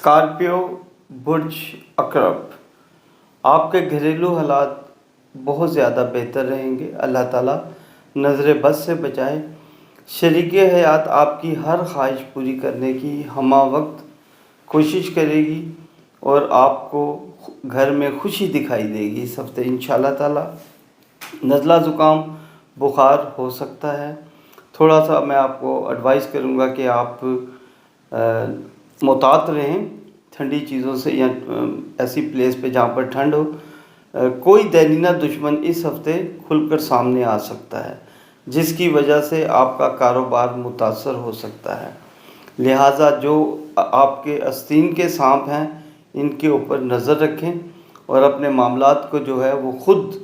Scorpio برج اقرب، آپ کے گھریلو حالات بہت زیادہ بہتر رہیں گے۔ اللہ تعالیٰ نظر بد سے بچائے۔ شریک حیات آپ کی ہر خواہش پوری کرنے کی ہمہ وقت کوشش کرے گی اور آپ کو گھر میں خوشی دکھائی دے گی۔ اس ہفتے انشاءاللہ تعالیٰ نزلہ زکام بخار ہو سکتا ہے۔ تھوڑا سا میں آپ کو ایڈوائز کروں گا کہ آپ محتاط رہیں ٹھنڈی چیزوں سے یا ایسی پلیس پہ جہاں پر ٹھنڈ ہو۔ کوئی دینینہ دشمن اس ہفتے کھل کر سامنے آ سکتا ہے جس کی وجہ سے آپ کا کاروبار متاثر ہو سکتا ہے، لہٰذا جو آپ کے آستین کے سانپ ہیں ان کے اوپر نظر رکھیں اور اپنے معاملات کو جو ہے وہ خود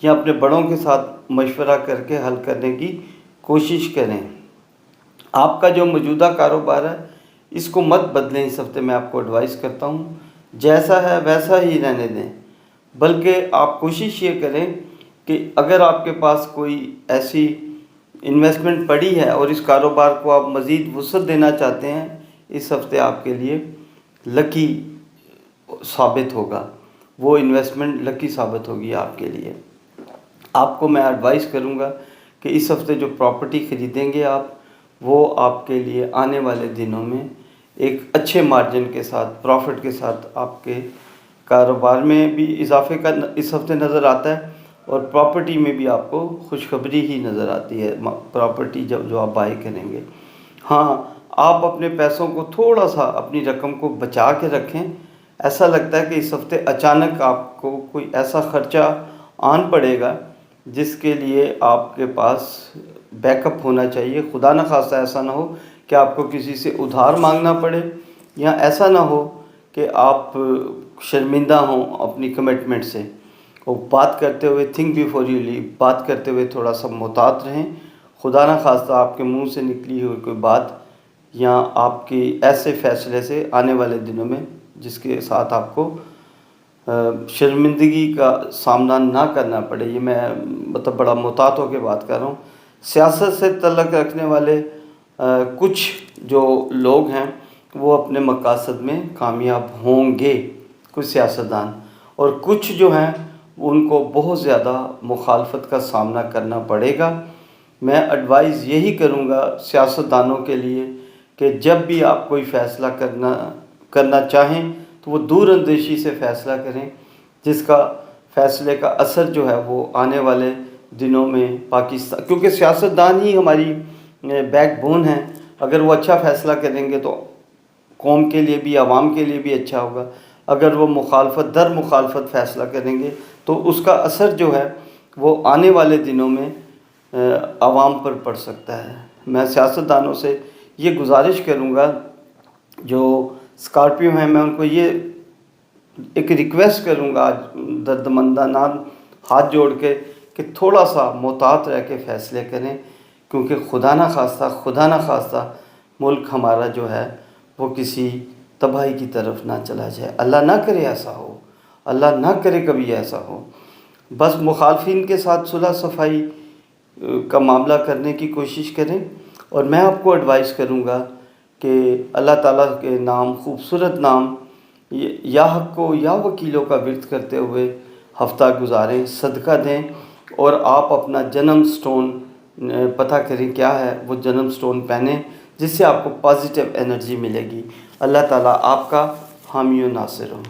یا اپنے بڑوں کے ساتھ مشورہ کر کے حل کرنے کی کوشش کریں۔ آپ کا جو موجودہ کاروبار ہے اس کو مت بدلیں، اس ہفتے میں آپ کو ایڈوائز کرتا ہوں، جیسا ہے ویسا ہی رہنے دیں، بلکہ آپ کوشش یہ کریں کہ اگر آپ کے پاس کوئی ایسی انویسٹمنٹ پڑی ہے اور اس کاروبار کو آپ مزید وسعت دینا چاہتے ہیں، اس ہفتے آپ کے لیے لکی ثابت ہوگا، وہ انویسٹمنٹ لکی ثابت ہوگی آپ کے لیے۔ آپ کو میں ایڈوائز کروں گا کہ اس ہفتے جو پراپرٹی خریدیں گے آپ، وہ آپ کے لیے آنے والے دنوں میں ایک اچھے مارجن کے ساتھ، پروفٹ کے ساتھ آپ کے کاروبار میں بھی اضافے کا اس ہفتے نظر آتا ہے اور پراپرٹی میں بھی آپ کو خوشخبری ہی نظر آتی ہے، پراپرٹی جو آپ بائی کریں گے۔ ہاں، آپ اپنے پیسوں کو تھوڑا سا اپنی رقم کو بچا کے رکھیں۔ ایسا لگتا ہے کہ اس ہفتے اچانک آپ کو کوئی ایسا خرچہ آن پڑے گا جس کے لیے آپ کے پاس بیک اپ ہونا چاہیے۔ خدا نخواستہ ایسا نہ ہو کہ آپ کو کسی سے ادھار مانگنا پڑے، یا ایسا نہ ہو کہ آپ شرمندہ ہوں اپنی کمٹمنٹ سے۔ اور بات کرتے ہوئے تھنک بیفور یو لیو، بات کرتے ہوئے تھوڑا سا محتاط رہیں۔ خدا نخواستہ آپ کے منہ سے نکلی ہوئی کوئی بات یا آپ کی ایسے فیصلے سے آنے والے دنوں میں جس کے ساتھ آپ کو شرمندگی کا سامنا نہ کرنا پڑے، یہ میں مطلب بڑا محتاط ہو کے بات کر رہا ہوں۔ سیاست سے تعلق رکھنے والے کچھ جو لوگ ہیں وہ اپنے مقاصد میں کامیاب ہوں گے، کچھ سیاستدان، اور کچھ جو ہیں ان کو بہت زیادہ مخالفت کا سامنا کرنا پڑے گا۔ میں ایڈوائز یہی کروں گا سیاستدانوں کے لیے کہ جب بھی آپ کوئی فیصلہ کرنا چاہیں تو وہ دور اندیشی سے فیصلہ کریں، جس کا فیصلے کا اثر جو ہے وہ آنے والے دنوں میں پاکستان، کیونکہ سیاستدان ہی ہماری بیک بون ہیں، اگر وہ اچھا فیصلہ کریں گے تو قوم کے لیے بھی، عوام کے لیے بھی اچھا ہوگا۔ اگر وہ مخالفت در مخالفت فیصلہ کریں گے تو اس کا اثر جو ہے وہ آنے والے دنوں میں عوام پر پڑ سکتا ہے۔ میں سیاستدانوں سے یہ گزارش کروں گا، جو اسکارپیو ہیں، میں ان کو یہ ایک ریکویسٹ کروں گا دردمندانہ ہاتھ جوڑ کے کہ تھوڑا سا محتاط رہ کے فیصلے کریں، کیونکہ خدا نخواستہ ملک ہمارا جو ہے وہ کسی تباہی کی طرف نہ چلا جائے۔ اللہ نہ کرے ایسا ہو، اللہ نہ کرے کبھی ایسا ہو۔ بس مخالفین کے ساتھ صلح صفائی کا معاملہ کرنے کی کوشش کریں، اور میں آپ کو ایڈوائز کروں گا کہ اللہ تعالیٰ کے نام، خوبصورت نام یا حق کو یا وکیلوں کا ورد کرتے ہوئے ہفتہ گزاریں، صدقہ دیں، اور آپ اپنا جنم سٹون پتہ کریں کیا ہے، وہ جنم سٹون پہنیں جس سے آپ کو پازیٹیو انرجی ملے گی۔ اللہ تعالیٰ آپ کا حامی و ناصر ہو۔